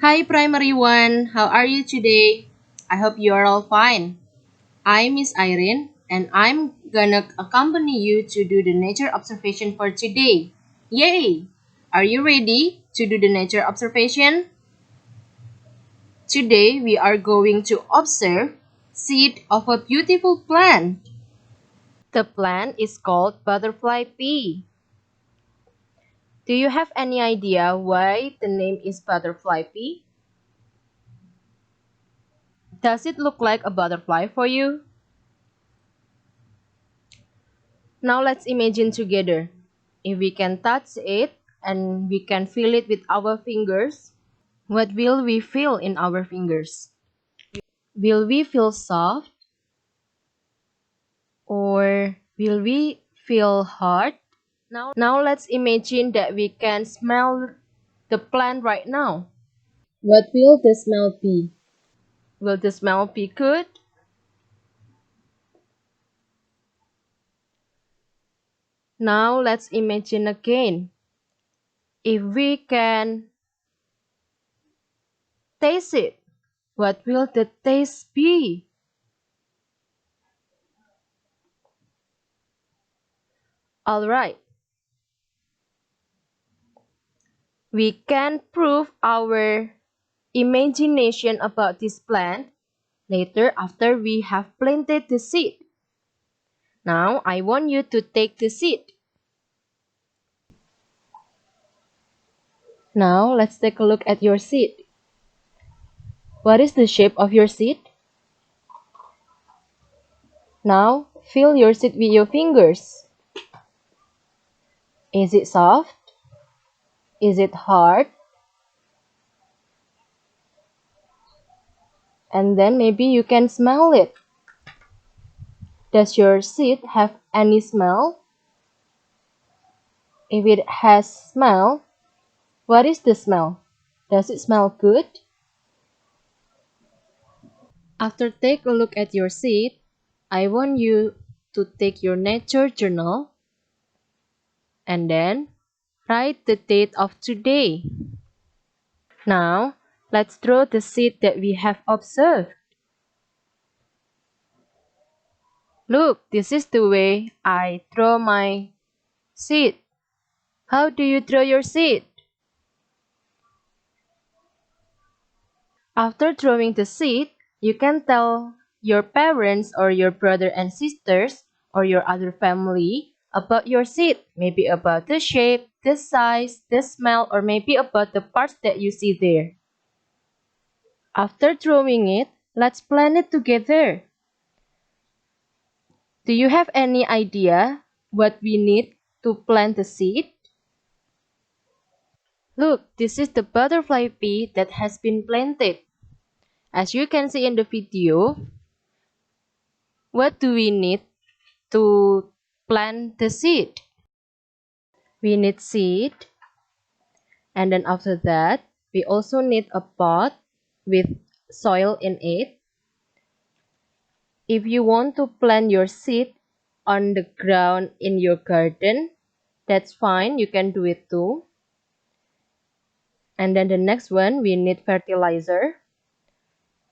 Hi Primary 1, how are you today? I hope you are all fine. I'm Miss Irene and I'm gonna accompany you to do the nature observation for today. Yay! Are you ready to do the nature observation? Today we are going to observe seed of a beautiful plant. The plant is called butterfly pea. Do you have any idea why the name is butterfly pea? Does it look like a butterfly for you? Now let's imagine together. If we can touch it and we can feel it with our fingers, what will we feel in our fingers? Will we feel soft or will we feel hard? Now let's imagine that we can smell the plant right now. What will the smell be? Will the smell be good? Now let's imagine again. If we can taste it, what will the taste be? Alright, we can prove our imagination about this plant later after we have planted the seed. Now I want you to take the seed. Now let's take a look at your seed. What is the shape of your seed? Now feel your seed with your fingers. Is it soft? Is it hard? And then maybe you can smell it. Does your seed have any smell? If it has smell, what is the smell? Does it smell good? After take a look at your seed, I want you to take your nature journal and then write the date of today. Now, let's draw the seed that we have observed. Look, this is the way I draw my seed. How do you draw your seed? After drawing the seed, you can tell your parents or your brother and sisters or your other family about your seed. Maybe about the shape, the size, the smell, or maybe about the parts that you see there. After drawing it, let's plan it together. Do you have any idea what we need to plant the seed? Look, this is the butterfly pea that has been planted. As you can see in the video, what do we need to plant the seed? We need seed, and then after that, we also need a pot with soil in it. If you want to plant your seed on the ground in your garden, that's fine, you can do it too. And then the next one, we need fertilizer.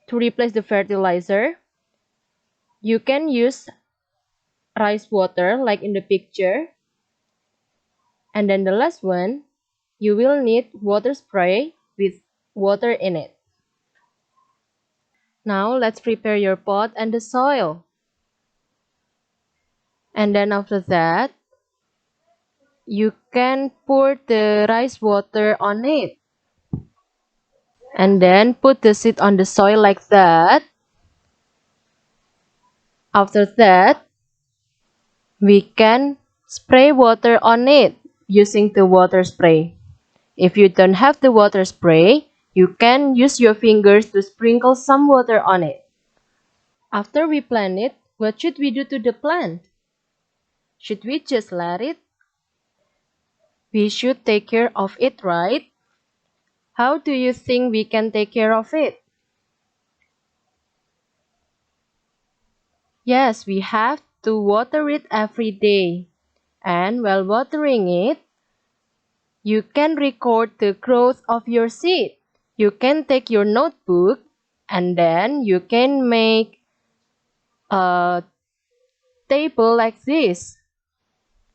To replace the fertilizer, you can use rice water like in the picture. And then the last one, you will need water spray with water in it. Now let's prepare your pot and the soil. And then after that, you can pour the rice water on it. And then put the seed on the soil like that. After that, we can spray water on it using the water spray. If you don't have the water spray, you can use your fingers to sprinkle some water on it. After we plant it, what should we do to the plant? Should we just let it? We should take care of it, right? How do you think we can take care of it? Yes, we have to water it every day. And while watering it, you can record the growth of your seed. You can take your notebook and then you can make a table like this.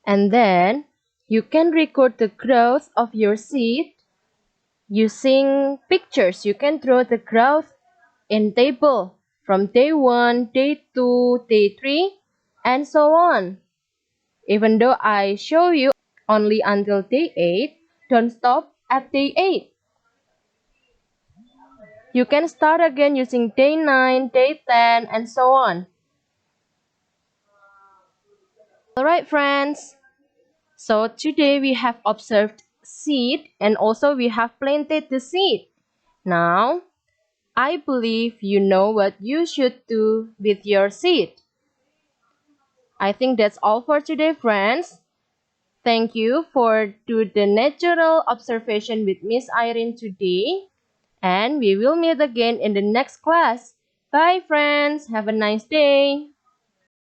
And then you can record the growth of your seed using pictures. You can draw the growth in table from day 1, day 2, day 3, and so on. Even though I show you only until day 8, don't stop at day 8. You can start again using day 9, day 10, and so on. Alright friends, so today we have observed seed and also we have planted the seed. Now, I believe you know what you should do with your seed. I think that's all for today, friends. Thank you for do the natural observation with Miss Irene today. And we will meet again in the next class. Bye, friends. Have a nice day.